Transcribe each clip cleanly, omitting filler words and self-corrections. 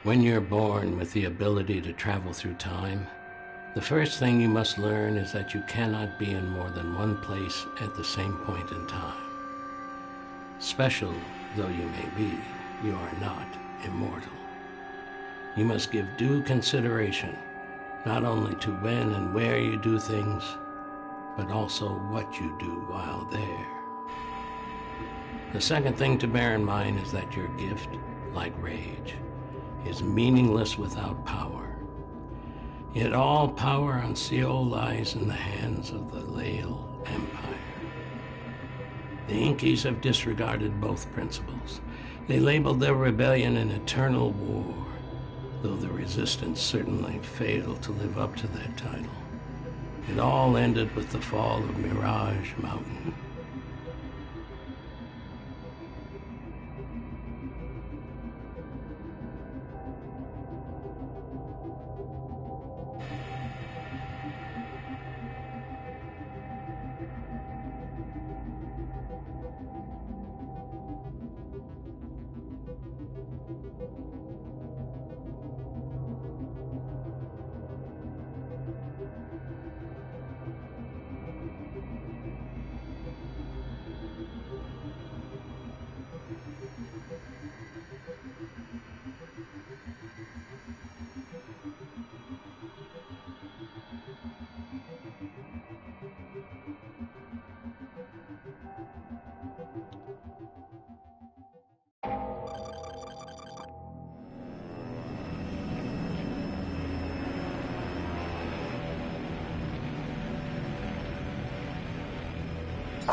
When you're born with the ability to travel through time, the first thing you must learn is that you cannot be in more than one place at the same point in time. Special though you may be, you are not immortal. You must give due consideration not only to when and where you do things, but also what you do while there. The second thing to bear in mind is that your gift, like rage, is meaningless without power. Yet all power on Seol lies in the hands of the Lael Empire. The Inkies have disregarded both principles. They labeled their rebellion an eternal war, though the resistance certainly failed to live up to that title. It all ended with the fall of Mirage Mountain.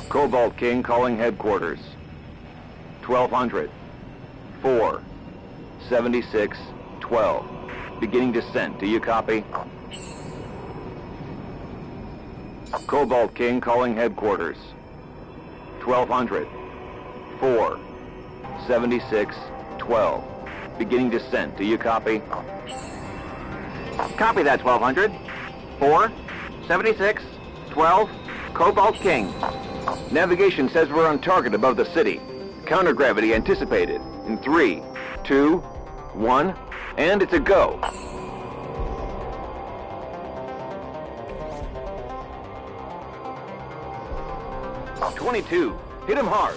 Cobalt King calling headquarters. 1200. 4. 76. 12. Beginning descent. Do you copy? Cobalt King calling headquarters. 1200. 4. 76. 12. Beginning descent. Do you copy? Copy that, 1200. 4. 76. 12. Cobalt King. Navigation says we're on target above the city. Countergravity anticipated. In 3, 2, 1, and it's a go. "22. Hit him hard."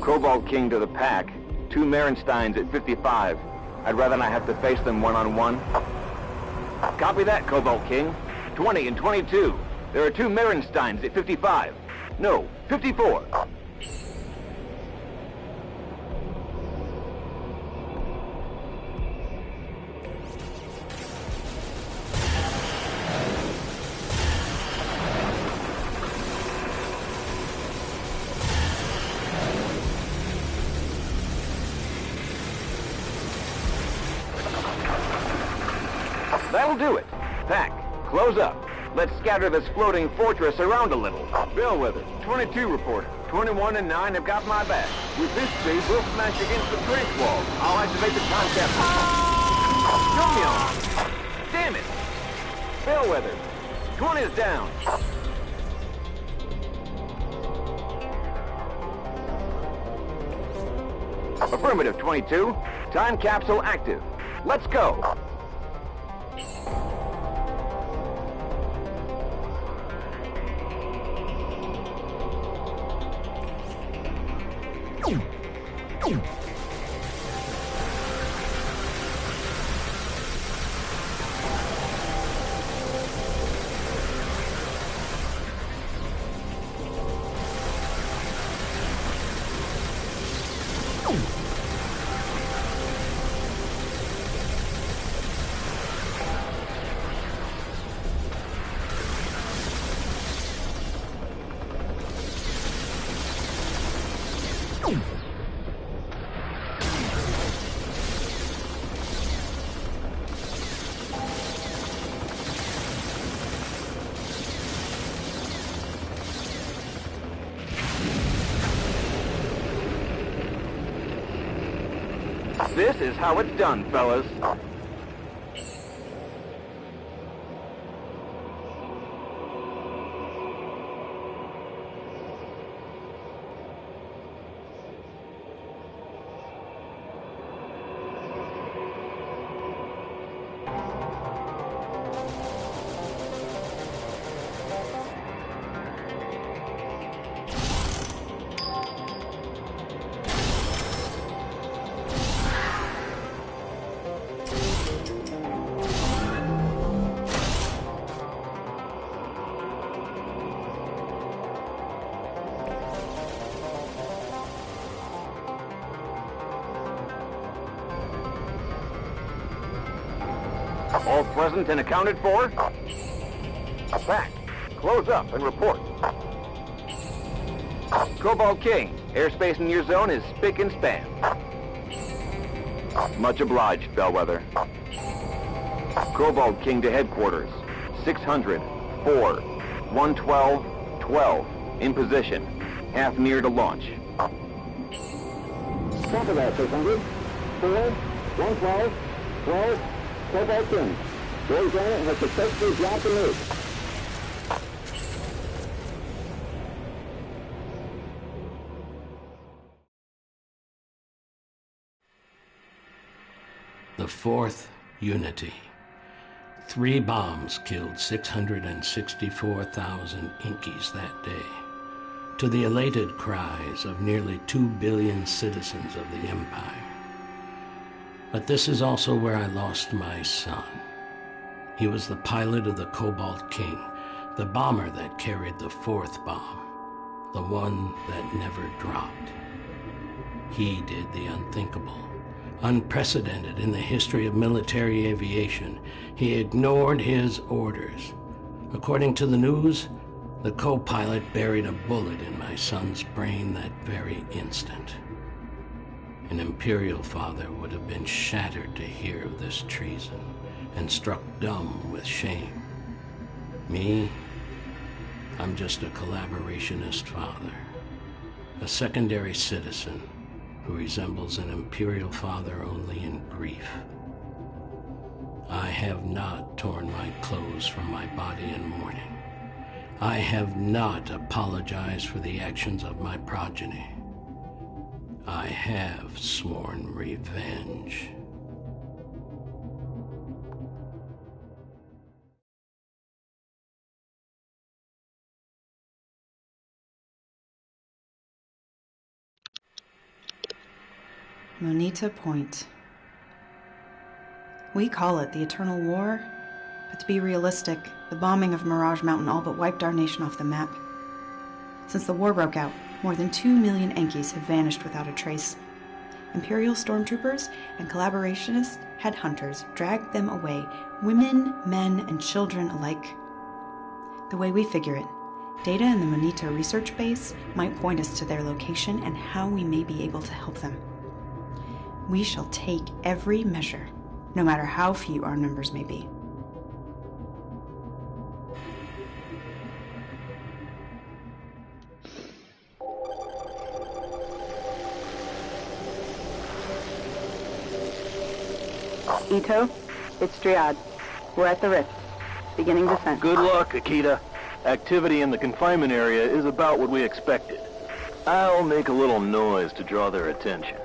Cobalt King to the pack. 2 Merensteins at 55. I'd rather not have to face them one-on-one. Copy that, Cobalt King. 20 and 22. There are 2 Merensteins at 55. No, 54. That'll do it. Pack, close up. Let's scatter this floating fortress around a little. Bellwether, 22 reporter. 21 and 9 have got my back. With this speed, we'll smash against the trench wall. I'll activate the time capsule. Show me on. Damn it! Bellwether, 20 is down. Affirmative, 22. Time capsule active. Let's go. This is how it's done, fellas. All present and accounted for? Back. Close up and report. Cobalt King, airspace in your zone is spick and span. Much obliged, Bellwether. Cobalt King to headquarters. 600, 4, 112, 12. In position. Half near to launch. Copy that, 600. 4, 112, 12. Cobalt King. Roy Janet has successfully dropped the nuke. The 4th Unity. 3 bombs killed 664,000 Inkies that day, to the elated cries of nearly 2 billion citizens of the Empire. But this is also where I lost my son. He was the pilot of the Cobalt King, the bomber that carried the 4th bomb, the one that never dropped. He did the unthinkable, unprecedented in the history of military aviation. He ignored his orders. According to the news, the co-pilot buried a bullet in my son's brain that very instant. An Imperial father would have been shattered to hear of this treason and struck dumb with shame. Me, I'm just a collaborationist father, a secondary citizen who resembles an Imperial father only in grief. I have not torn my clothes from my body in mourning. I have not apologized for the actions of my progeny. I have sworn revenge. Moneta Point. We call it the Eternal War, But to be realistic, the bombing of Mirage Mountain all but wiped our nation off the map. Since the war broke out, more than 2 million Enkies have vanished without a trace. Imperial stormtroopers and collaborationist headhunters dragged them away, women, men, and children alike. The way we figure it, data in the Monito research base might point us to their location and how we may be able to help them. We shall take every measure, no matter how few our numbers may be. Ito, it's Driad. We're at the Rift. Beginning descent. Good luck, Akita. Activity in the confinement area is about what we expected. I'll make a little noise to draw their attention.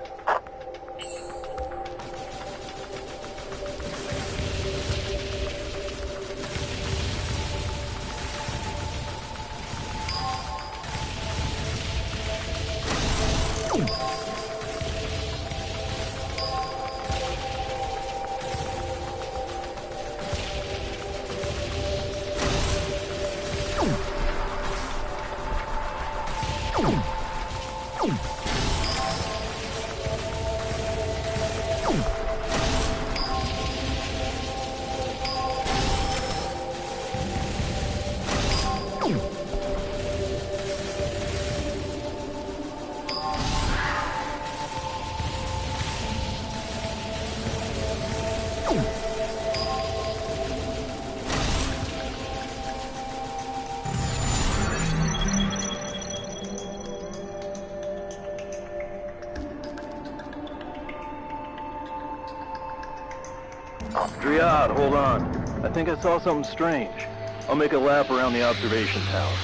Driad, hold on. I think I saw something strange. I'll make a lap around the observation tower.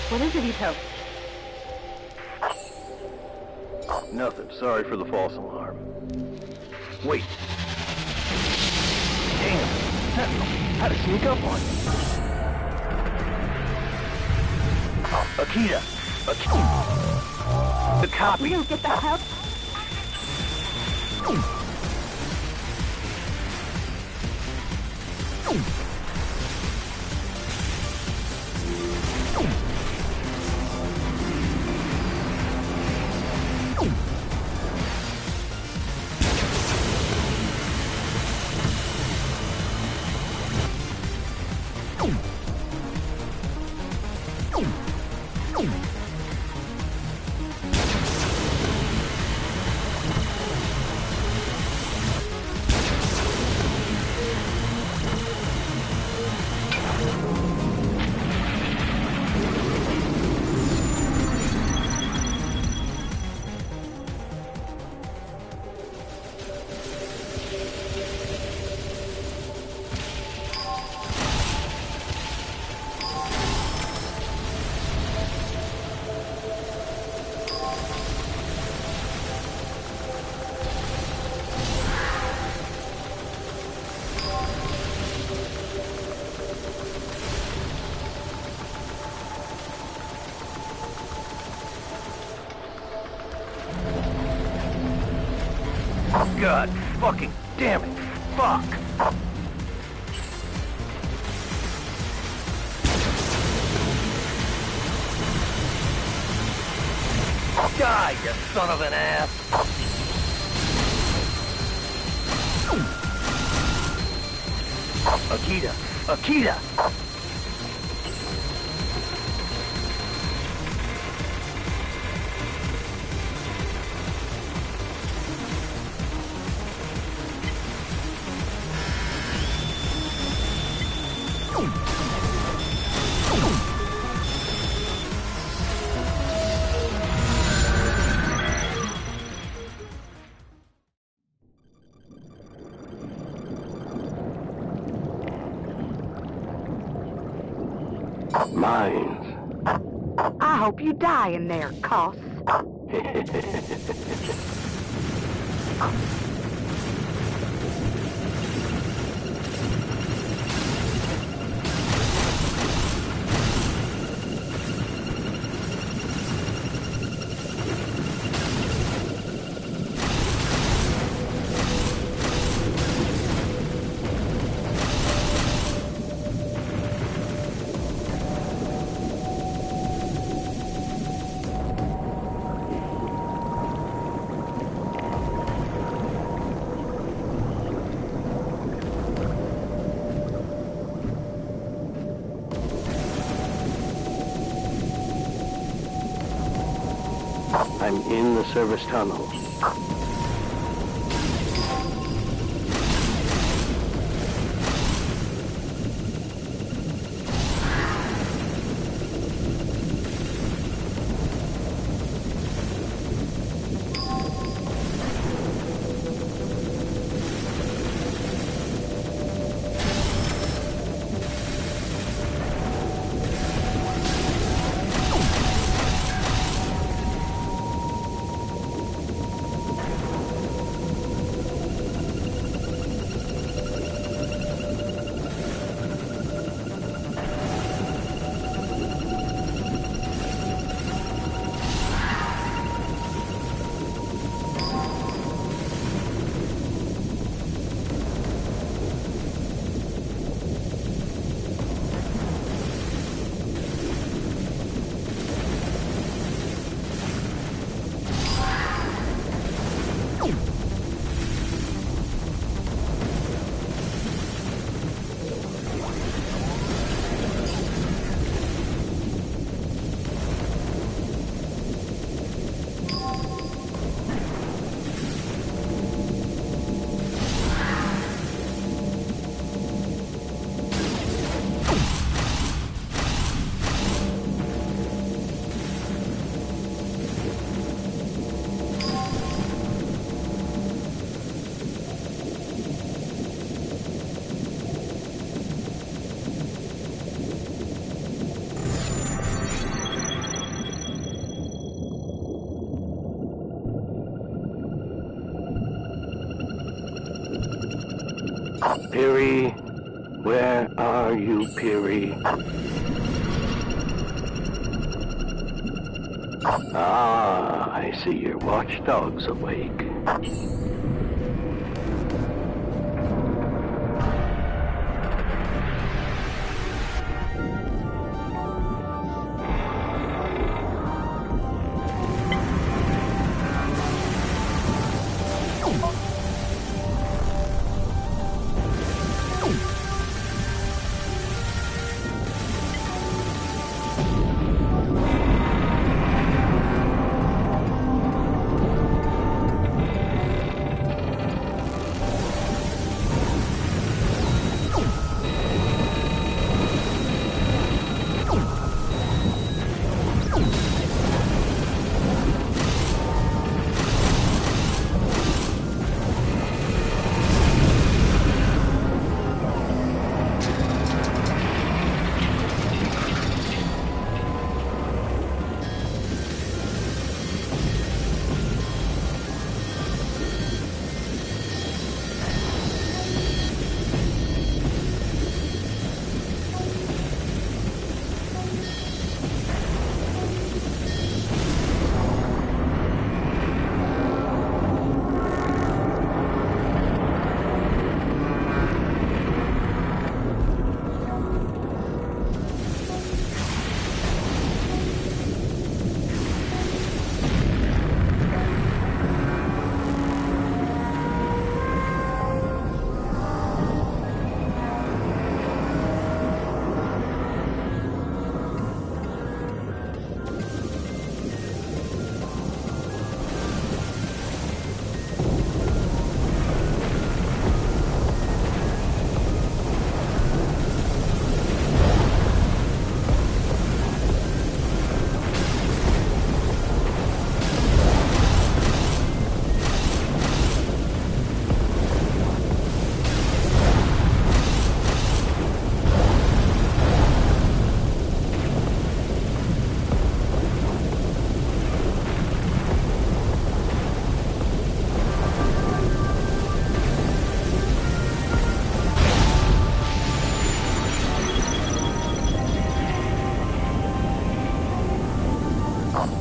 What is it, Ito? Nothing. Sorry for the false alarm. Wait. Damn. Sentinel. How to sneak up on you? Akita. Akita. The copy. We don't get that help. God fucking damn it. Fuck. Die, you son of an ass. Akita. Akita. Mines. I hope you die in there, Coss. I'm in the service tunnel. Peary, where are you, Peary? Ah, I see your watchdog's awake.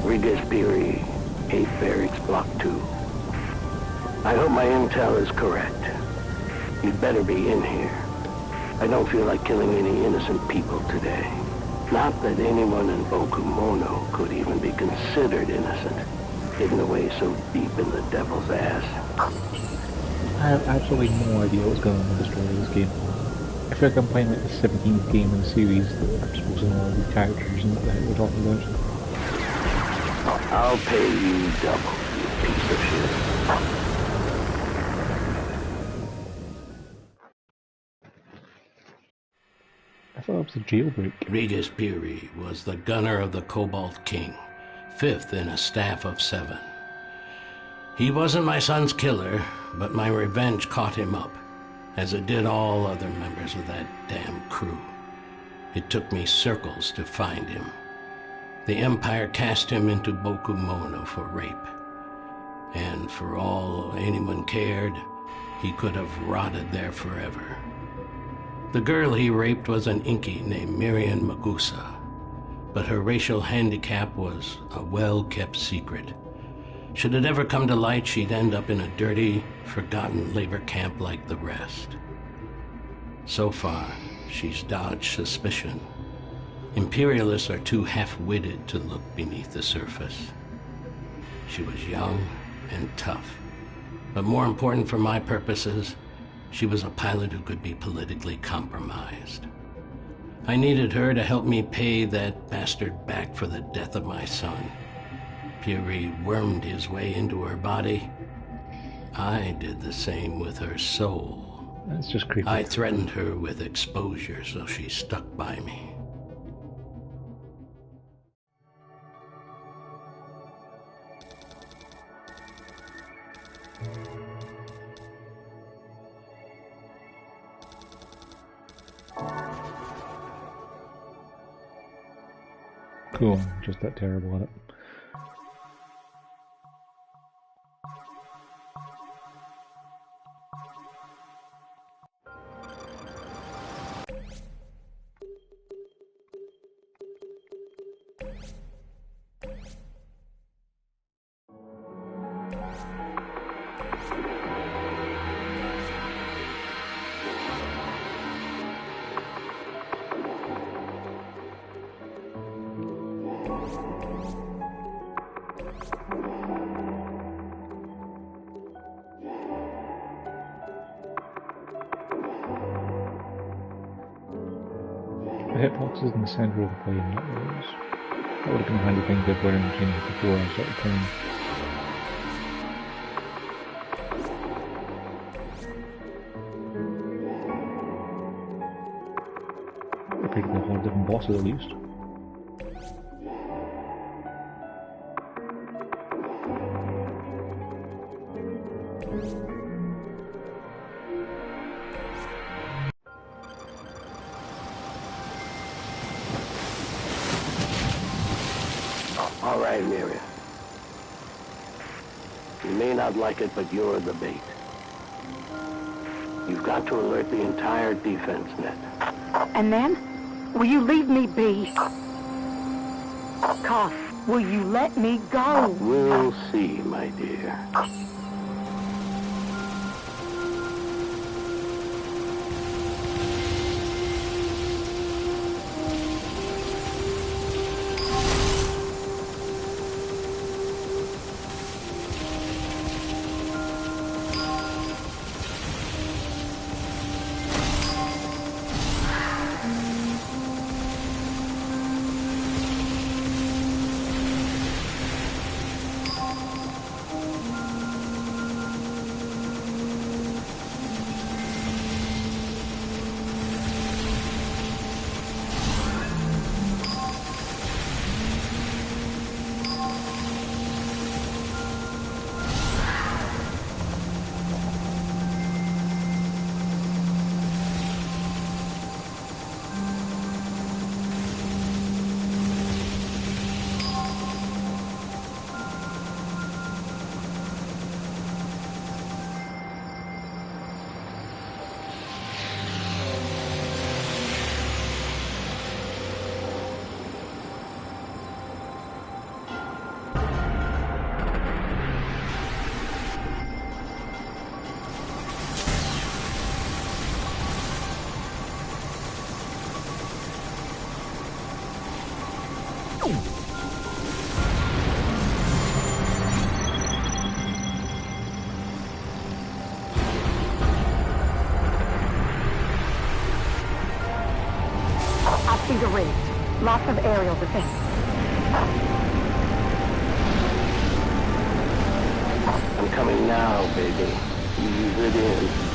Regis Peary, 8 Barracks, Block 2. I hope my intel is correct. You'd better be in here. I don't feel like killing any innocent people today. Not that anyone in Okumono could even be considered innocent, hidden away so deep in the devil's ass. I have absolutely no idea what's going on with the story of this game. I feel like I'm playing like the 17th game in the series that I'm supposed to know all the characters and what the heck we're talking about. I'll pay you double, you piece of shit. I thought it was a jailbreak. Regis Peary was the gunner of the Cobalt King, 5th in a staff of 7. He wasn't my son's killer, but my revenge caught him up, as it did all other members of that damn crew. It took me circles to find him. The Empire cast him into Bokumono for rape. And for all anyone cared, he could have rotted there forever. The girl he raped was an Inky named Miriam Magusa, but her racial handicap was a well-kept secret. Should it ever come to light, she'd end up in a dirty, forgotten labor camp like the rest. So far, she's dodged suspicion. Imperialists are too half-witted to look beneath the surface. She was young and tough, but more important for my purposes, she was a pilot who could be politically compromised. I needed her to help me pay that bastard back for the death of my son. Peary wormed his way into her body. I did the same with her soul. That's just creepy. I threatened her with exposure, so she stuck by me. Cool, I'm just that terrible at it. The hitboxes in the center of the plane, not those. That would have been a handy thing to have learned changes before I started playing. They're pretty cool, a lot of different bosses at least. All right, Miriam. You may not like it, but you're the bait. You've got to alert the entire defense net. And then? Will you leave me be? Koth, will you let me go? We'll see, my dear. I see the ridge. Lots of aerial defense. I'm coming now, baby. Ease it in.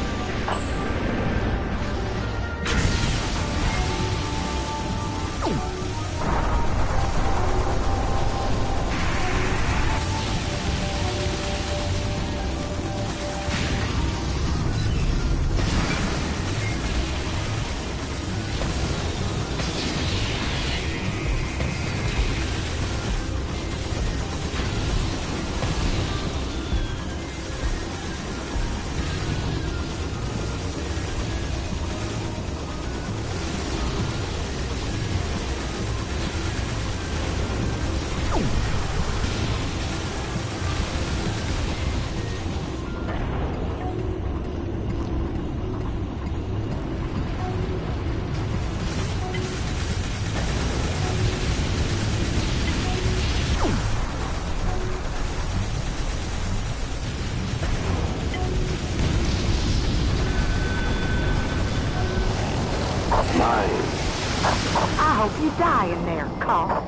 I hope you die in there, Carl.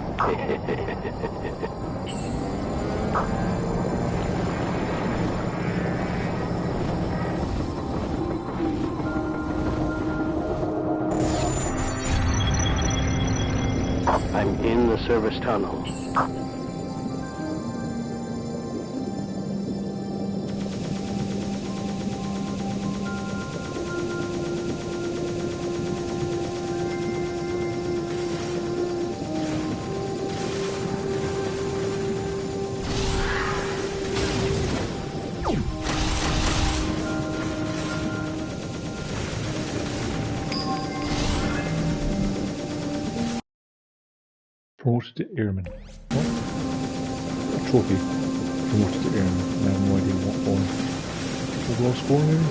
I'm in the service tunnel. Promoted to airman. What? A trophy. Promoted to airman. I have no idea what for. Overall score maybe?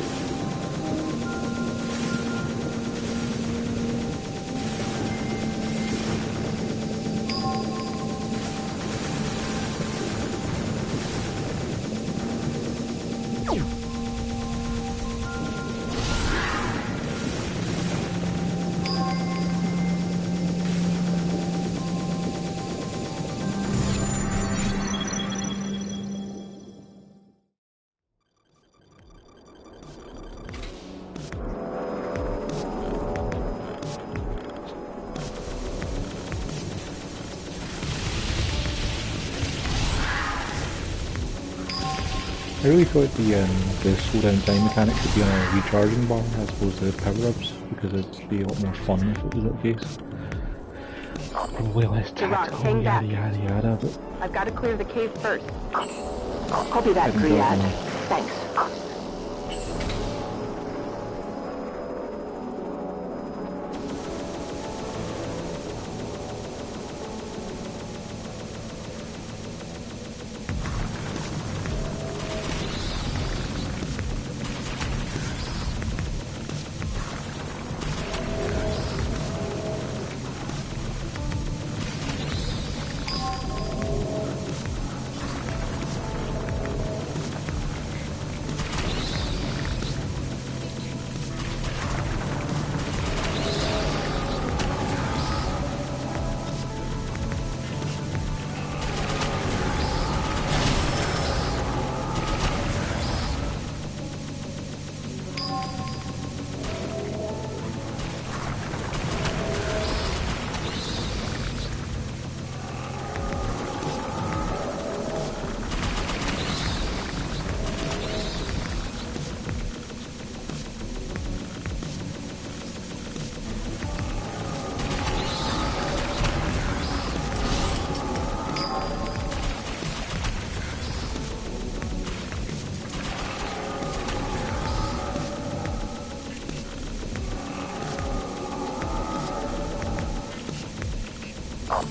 I really thought the slow down time mechanic should be on a recharging bar as opposed to power-ups, because it'd be a lot more fun if it was that case. Probably less tactical, hang yada back. yada yada, but... I've got to clear the cave first. Copy that, Hadn't got Dryad. one. Thanks.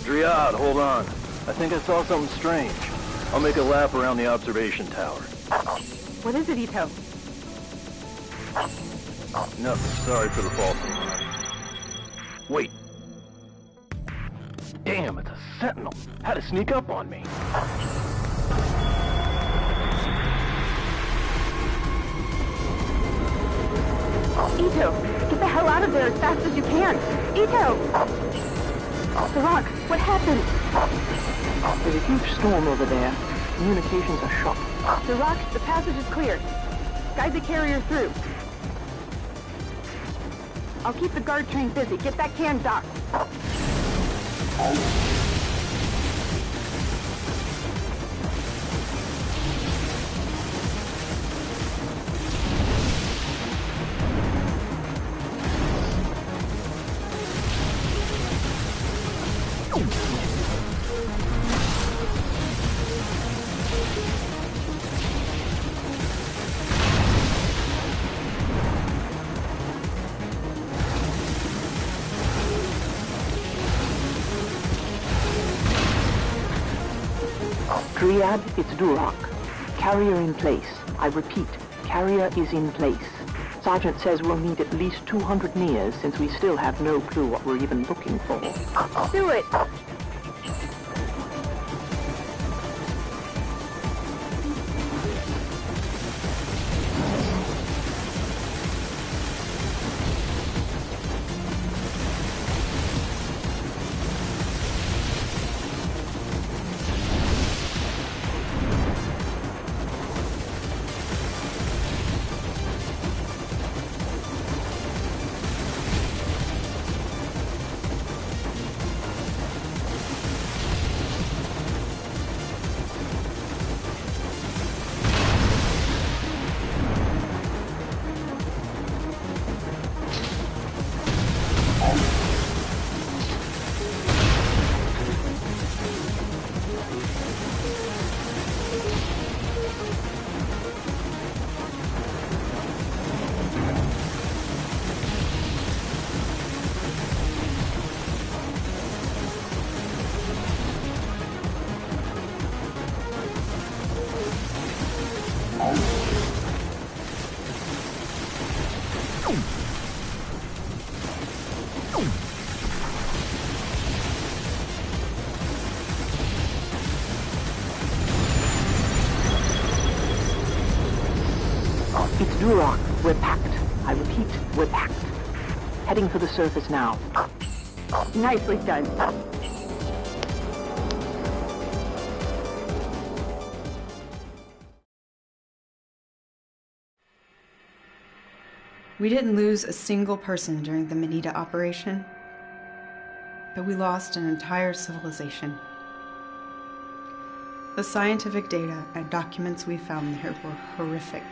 Dryad, hold on. I think I saw something strange. I'll make a lap around the observation tower. What is it, Ito? Nothing. Sorry for the false alarm. Wait. Damn, it's a sentinel. Had to sneak up on me. Ito, get the hell out of there as fast as you can. Ito! Rock, what happened? There's a huge storm over there. Communications are shot. Duroc, the passage is clear. Guide the carrier through. I'll keep the guard train busy. Get that can docked. Dryad, it's Duroc. Carrier in place. I repeat, carrier is in place. Sergeant says we'll need at least 200 Nias since we still have no clue what we're even looking for. Do it! It's Duroc. We're packed. I repeat, we're packed. Heading for the surface now. Nicely done. We didn't lose a single person during the Manita operation, but we lost an entire civilization. The scientific data and documents we found there were horrific,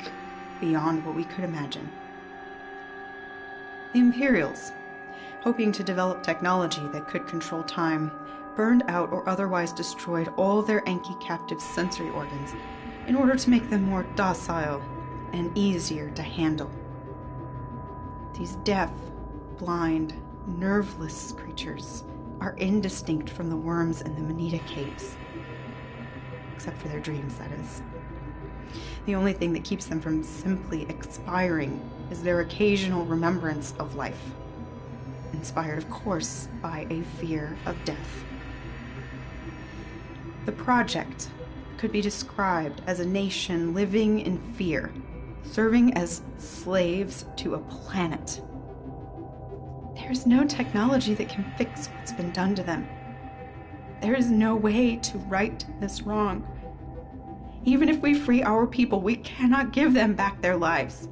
beyond what we could imagine. The Imperials, hoping to develop technology that could control time, burned out or otherwise destroyed all their Enki captive sensory organs in order to make them more docile and easier to handle. These deaf, blind, nerveless creatures are indistinct from the worms in the Manita caves. Except for their dreams, that is. The only thing that keeps them from simply expiring is their occasional remembrance of life, inspired, of course, by a fear of death. The project could be described as a nation living in fear, serving as slaves to a planet. There's no technology that can fix what's been done to them. There is no way to right this wrong. Even if we free our people, we cannot give them back their lives.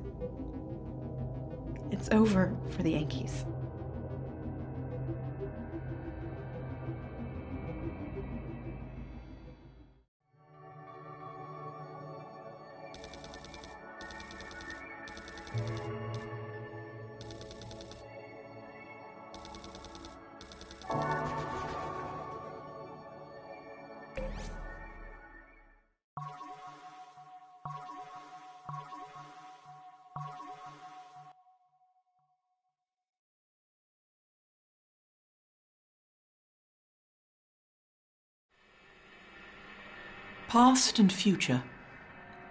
It's over for the Yankees. Past and future.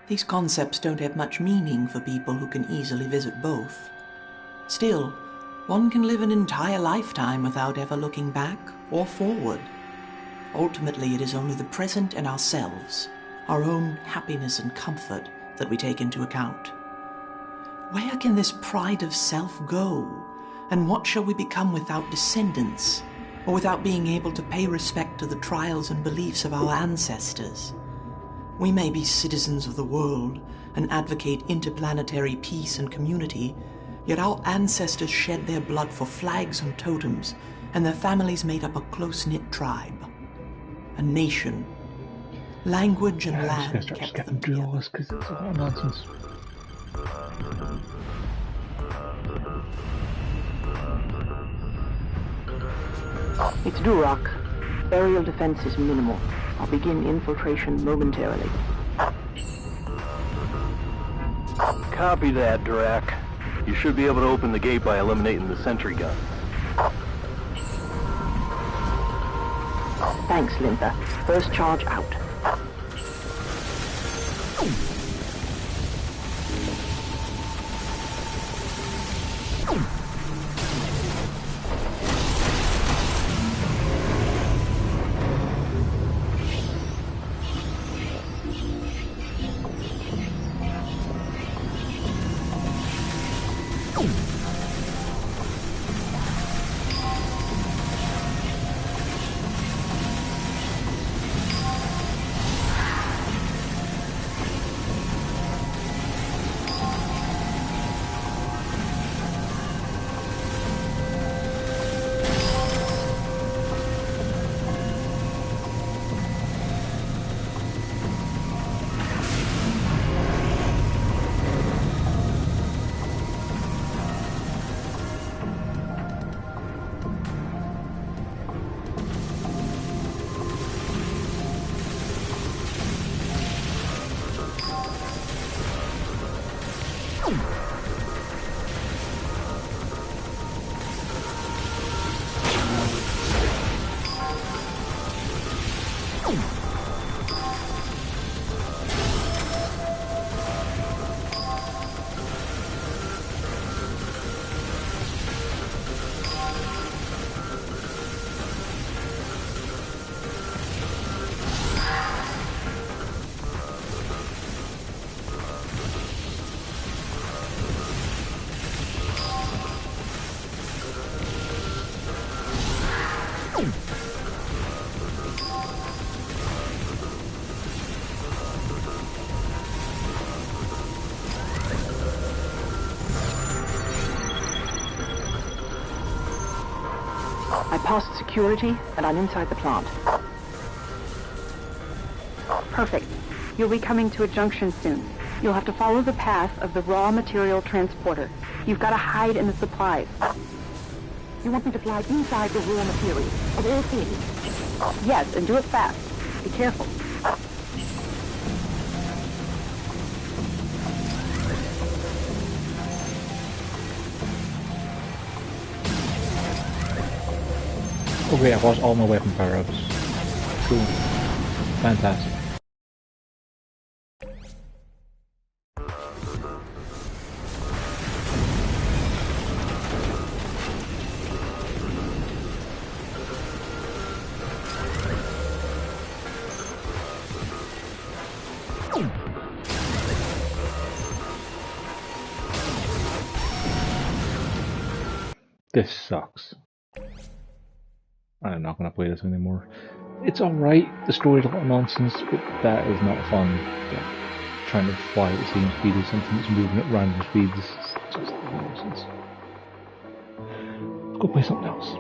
These concepts don't have much meaning for people who can easily visit both. Still, one can live an entire lifetime without ever looking back or forward. Ultimately, it is only the present and ourselves, our own happiness and comfort, that we take into account. Where can this pride of self go? And what shall we become without descendants, or without being able to pay respect to the trials and beliefs of our ancestors? We may be citizens of the world and advocate interplanetary peace and community, yet our ancestors shed their blood for flags and totems, and their families made up a close-knit tribe. A nation. Language and land kept them together. Because it's a lot of nonsense. It's Duroc. Aerial defense is minimal. I'll begin infiltration momentarily. Copy that, Duroc. You should be able to open the gate by eliminating the sentry gun. Thanks, Lintha. First charge out. I passed security, and I'm inside the plant. Perfect. You'll be coming to a junction soon. You'll have to follow the path of the raw material transporter. You've got to hide in the supplies. You want me to fly inside the raw material of all things? Yes, and do it fast. Be careful. Okay, I've lost all my weapon power-ups. Cool. Fantastic. This sucks. I'm not going to play this anymore. It's alright, the story's a lot of nonsense, but that is not fun. Yeah. Trying to fly at the same speed as something that's moving at random speeds is just nonsense. Let's go play something else.